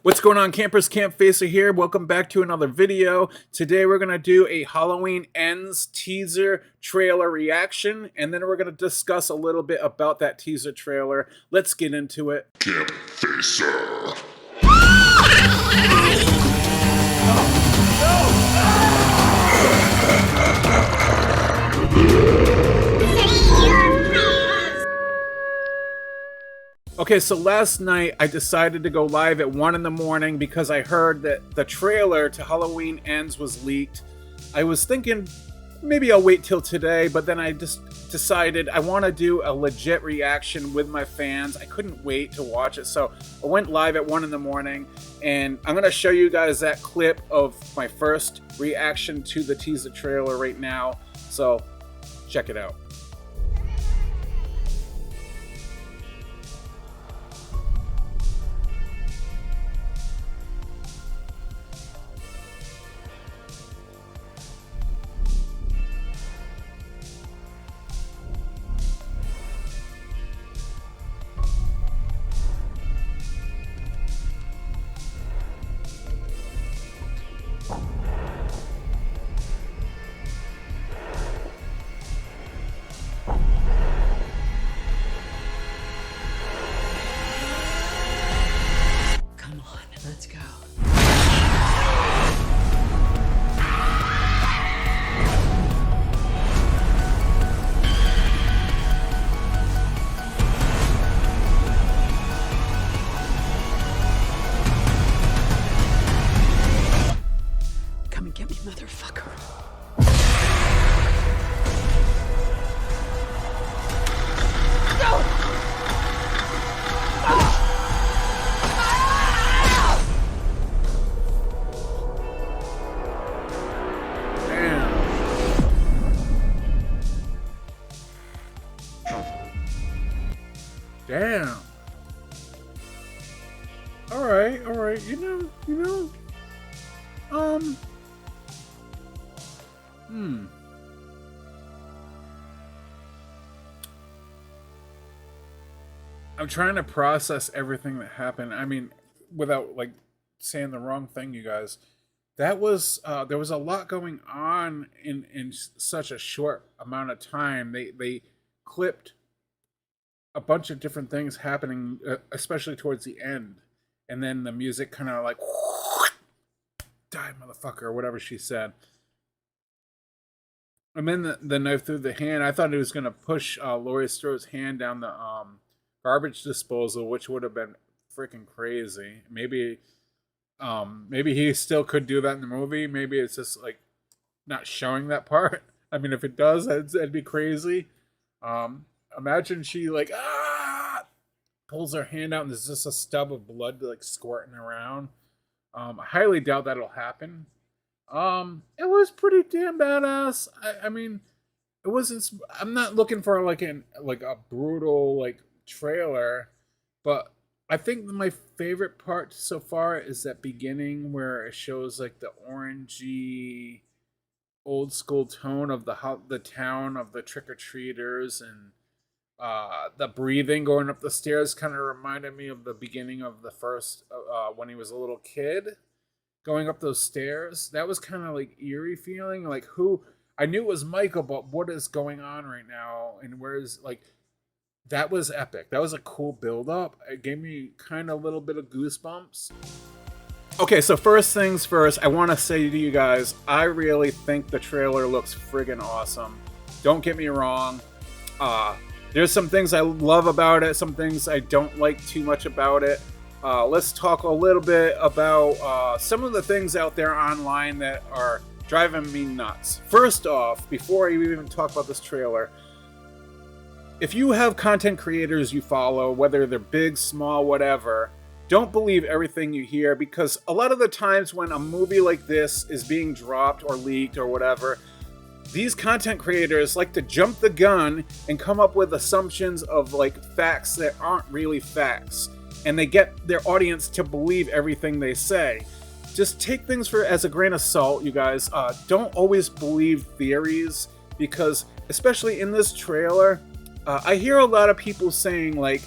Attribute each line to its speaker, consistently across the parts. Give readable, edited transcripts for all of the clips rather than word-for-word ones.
Speaker 1: What's going on, campers? Campfacer here. Welcome back to another video. Today we're going to do a Halloween Ends teaser trailer reaction, and then we're going to discuss a little bit about that teaser trailer. Let's get into it.
Speaker 2: Campfacer.
Speaker 1: Okay, so last night I decided to go live at 1 in the morning because I heard that the trailer to Halloween Ends was leaked. I was thinking maybe I'll wait till today, but then I just decided I want to do a legit reaction with my fans. I couldn't wait to watch it, so I went live at 1 in the morning, and I'm going to show you guys that clip of my first reaction to the teaser trailer right now, so check it out.
Speaker 3: Let's go. Come and get me, motherfucker.
Speaker 1: Damn. All right. I'm trying to process everything that happened. I mean, without like saying the wrong thing, you guys. That was there was a lot going on in such a short amount of time. They clipped a bunch of different things happening, especially towards the end, and then the music kind of like die motherfucker or whatever she said, and then the knife through the hand. I thought it was gonna push Laurie Strode's hand down the garbage disposal, which would have been freaking crazy. Maybe he still could do that in the movie. Maybe it's just like not showing that part. I mean, if it does, that'd be crazy. Imagine she like pulls her hand out and there's just a stub of blood like squirting around. I highly doubt that'll happen. It was pretty damn badass. I mean, it wasn't. I'm not looking for like a brutal like trailer, but I think my favorite part so far is that beginning where it shows like the orangey old school tone of the town of the trick-or-treaters, and the breathing going up the stairs kind of reminded me of the beginning of the first when he was a little kid going up those stairs. That was kind of like eerie feeling, like who I knew it was Michael, but what is going on right now, and where's like that was epic. That was a cool build up. It gave me kind of a little bit of goosebumps. Okay, so first things first, I want to say to you guys, I really think the trailer looks friggin' awesome. Don't get me wrong. There's some things I love about it, some things I don't like too much about it. Let's talk a little bit about some of the things out there online that are driving me nuts. First off, before I even talk about this trailer, if you have content creators you follow, whether they're big, small, whatever, don't believe everything you hear, because a lot of the times when a movie like this is being dropped or leaked or whatever, these content creators like to jump the gun and come up with assumptions of like facts that aren't really facts, and they get their audience to believe everything they say. Just take things as a grain of salt, you guys. Don't always believe theories, because especially in this trailer, I hear a lot of people saying like,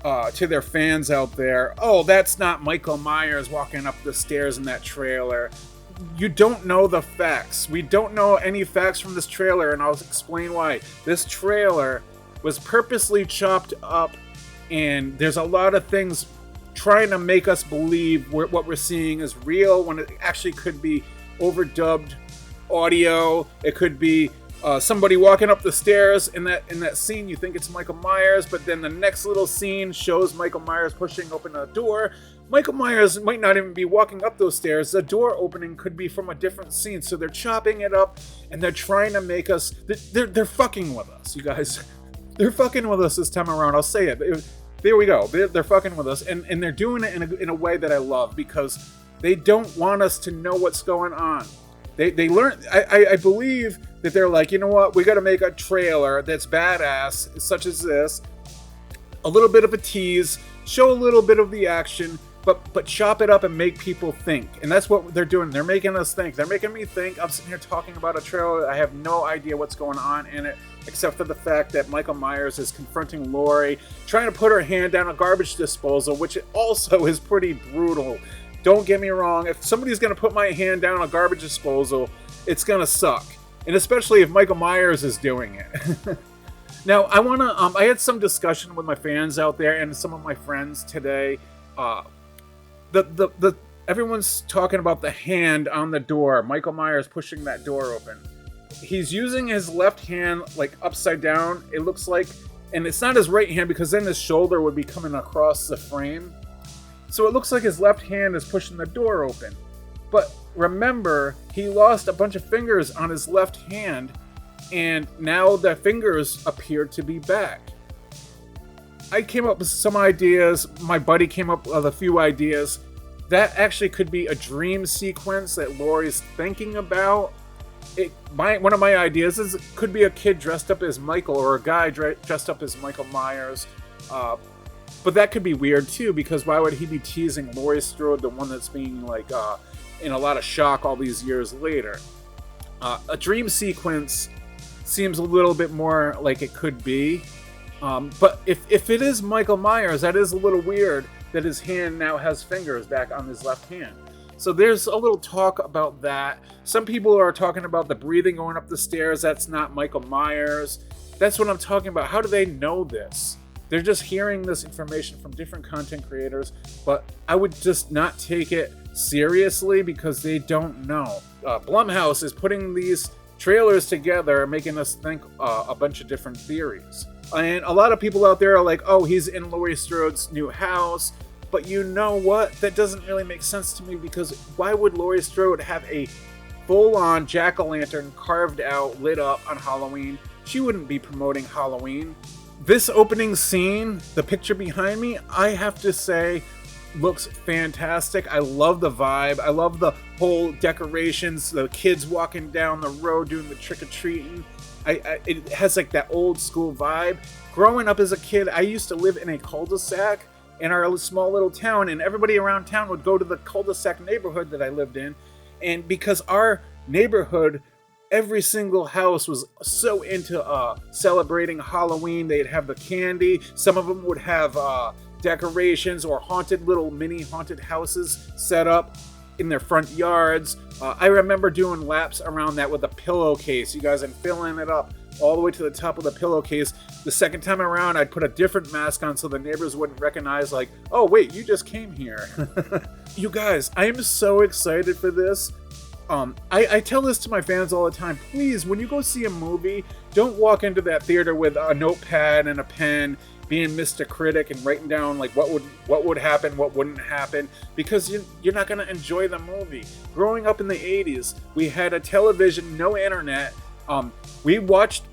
Speaker 1: to their fans out there, oh, that's not Michael Myers walking up the stairs in that trailer. You don't know the facts. We don't know any facts from this trailer, and I'll explain why. This trailer was purposely chopped up, and there's a lot of things trying to make us believe what we're seeing is real when it actually could be overdubbed audio. It could be somebody walking up the stairs in that scene. You think it's Michael Myers, but then the next little scene shows Michael Myers pushing open a door. Michael Myers might not even be walking up those stairs. The door opening could be from a different scene. So they're chopping it up, and they're trying to make us. They're fucking with us, you guys. They're fucking with us this time around. I'll say it. There we go. They're fucking with us, and they're doing it in a way that I love, because they don't want us to know what's going on. They learn. I believe that they're like, you know what? We got to make a trailer that's badass, such as this. A little bit of a tease, show a little bit of the action, but chop it up and make people think. And that's what they're doing. They're making us think. They're making me think. I'm sitting here talking about a trailer. I have no idea what's going on in it, except for the fact that Michael Myers is confronting Laurie, trying to put her hand down a garbage disposal, which also is pretty brutal. Don't get me wrong. If somebody's going to put my hand down a garbage disposal, it's going to suck. And especially if Michael Myers is doing it. Now, I want to, I had some discussion with my fans out there and some of my friends today. Everyone's talking about the hand on the door. Michael Myers pushing that door open. He's using his left hand like upside down, it looks like. And it's not his right hand, because then his shoulder would be coming across the frame. So it looks like his left hand is pushing the door open. But remember, he lost a bunch of fingers on his left hand, and now the fingers appear to be back. I came up with some ideas. My buddy came up with a few ideas. That actually could be a dream sequence that Laurie's thinking about. One of my ideas is it could be a kid dressed up as Michael, or a guy dressed up as Michael Myers. But that could be weird too, because why would he be teasing Laurie Strode, the one that's being like in a lot of shock all these years later? A dream sequence seems a little bit more like it could be. But if it is Michael Myers, that is a little weird that his hand now has fingers back on his left hand. So there's a little talk about that. Some people are talking about the breathing going up the stairs. That's not Michael Myers. That's what I'm talking about. How do they know this? They're just hearing this information from different content creators, but I would just not take it seriously because they don't know. Blumhouse is putting these trailers together, making us think a bunch of different theories. And a lot of people out there are like, oh, he's in Laurie Strode's new house. But you know what? That doesn't really make sense to me, because why would Laurie Strode have a full-on jack-o'-lantern carved out, lit up on Halloween? She wouldn't be promoting Halloween. This opening scene, the picture behind me, I have to say, looks fantastic. I love the vibe. I love the whole decorations, the kids walking down the road doing the trick-or-treating. It has like that old school vibe. Growing up as a kid, I used to live in a cul-de-sac in our small little town, and everybody around town would go to the cul-de-sac neighborhood that I lived in. And because our neighborhood, every single house was so into celebrating Halloween, they'd have the candy. Some of them would have decorations or haunted little mini haunted houses set up in their front yards. I remember doing laps around that with a pillowcase, you guys, and filling it up all the way to the top of the pillowcase. The second time around, I'd put a different mask on so the neighbors wouldn't recognize, like, oh wait, you just came here. You guys, I am so excited for this. I tell this to my fans all the time. Please, when you go see a movie, don't walk into that theater with a notepad and a pen, being Mr. Critic and writing down like what would happen, what wouldn't happen, because you're not going to enjoy the movie. Growing up in the 80s, we had a television, no internet. We watched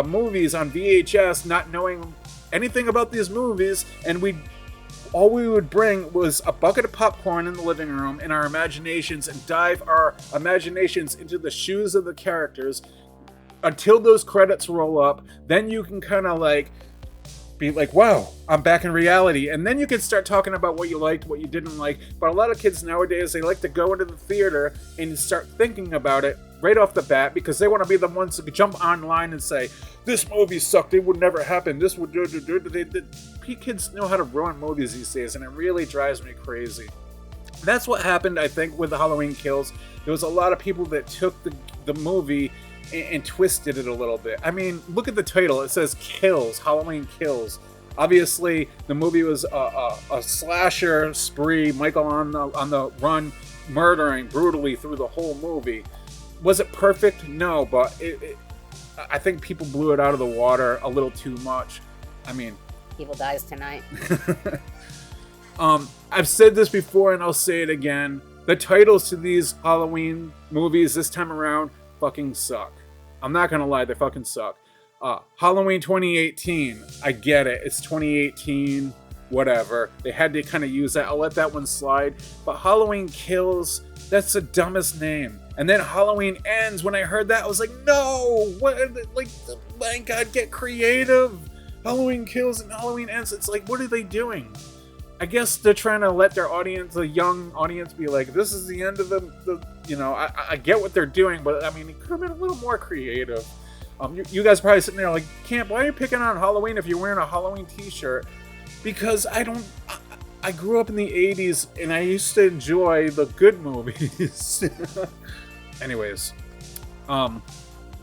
Speaker 1: movies on VHS, not knowing anything about these movies, and all we would bring was a bucket of popcorn in the living room and our imaginations, and dive our imaginations into the shoes of the characters until those credits roll up. Then you can kind of like be like, wow, I'm back in reality. And then you can start talking about what you liked, what you didn't like. But a lot of kids nowadays, they like to go into the theater and start thinking about it right off the bat because they want to be the ones to jump online and say, this movie sucked, it would never happen, this would do. Kids know how to ruin movies these days, and it really drives me crazy. That's what happened, I think, with the Halloween Kills. There was a lot of people that took the movie and twisted it a little bit. I mean, look at the title. It says Kills, Halloween Kills. Obviously, the movie was a slasher spree, Michael on the run, murdering brutally through the whole movie. Was it perfect? No, but I think people blew it out of the water a little too much. I mean...
Speaker 4: Evil dies tonight.
Speaker 1: I've said this before and I'll say it again. The titles to these Halloween movies this time around fucking suck. I'm not gonna lie, they fucking suck. Halloween 2018, I get it. It's 2018, whatever. They had to kind of use that. I'll let that one slide. But Halloween Kills, that's the dumbest name. And then Halloween Ends, when I heard that, I was like, no! What? Like, my God, get creative! Halloween Kills and Halloween Ends. It's like, what are they doing? I guess they're trying to let their audience, the young audience, be like, this is the end of the you know, I get what they're doing, but I mean, it could have been a little more creative. You guys probably sitting there like, Camp, why are you picking on Halloween if you're wearing a Halloween t-shirt? Because I grew up in the 80s and I used to enjoy the good movies. Anyways,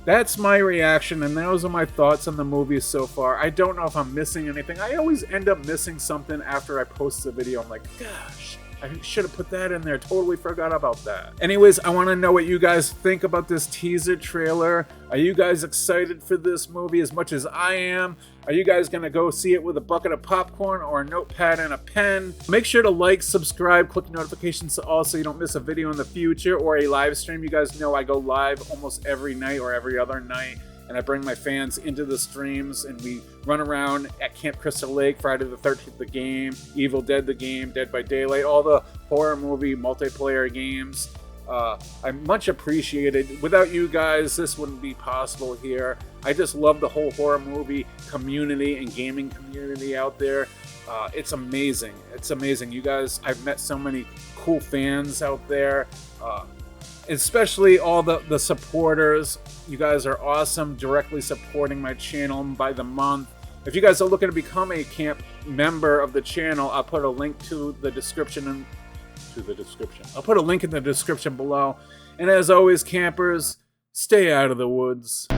Speaker 1: that's my reaction, and those are my thoughts on the movie so far. I don't know if I'm missing anything. I always end up missing something after I post the video. I'm like, gosh, I should have put that in there. Totally forgot about that. Anyways, I want to know what you guys think about this teaser trailer. Are you guys excited for this movie as much as I am? Are you guys going to go see it with a bucket of popcorn or a notepad and a pen? Make sure to like, subscribe, click notifications to all so you don't miss a video in the future or a live stream. You guys know I go live almost every night or every other night, and I bring my fans into the streams, and we run around at Camp Crystal Lake, Friday the 13th the game, Evil Dead the game, Dead by Daylight, all the horror movie multiplayer games. I much appreciated. Without you guys, this wouldn't be possible here. I just love the whole horror movie community and gaming community out there. It's amazing. It's amazing. You guys, I've met so many cool fans out there. Especially all the supporters. You guys are awesome, directly supporting my channel by the month. If you guys are looking to become a camp member of the channel, I'll put a link to the description I'll put a link in the description below. And as always, campers, stay out of the woods.